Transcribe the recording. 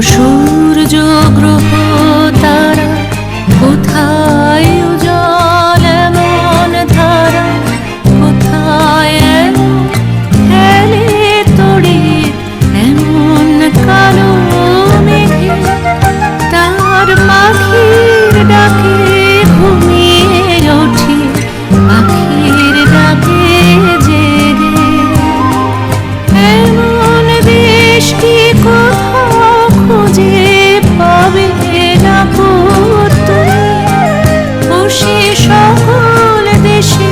সূর্য গ্রহ তারা কোথায় উজ্জ্বল এমন ধারা, কোথায় খেলে তড়ি এমন কালো মেঘে, তার পাখির ডাকে ঘুমিয়ে ওঠে, পাখির ডাকে জেগে। এমন দেশটি কোথাও খুঁজে পাবে না তুমি, খুশি সকল দেশে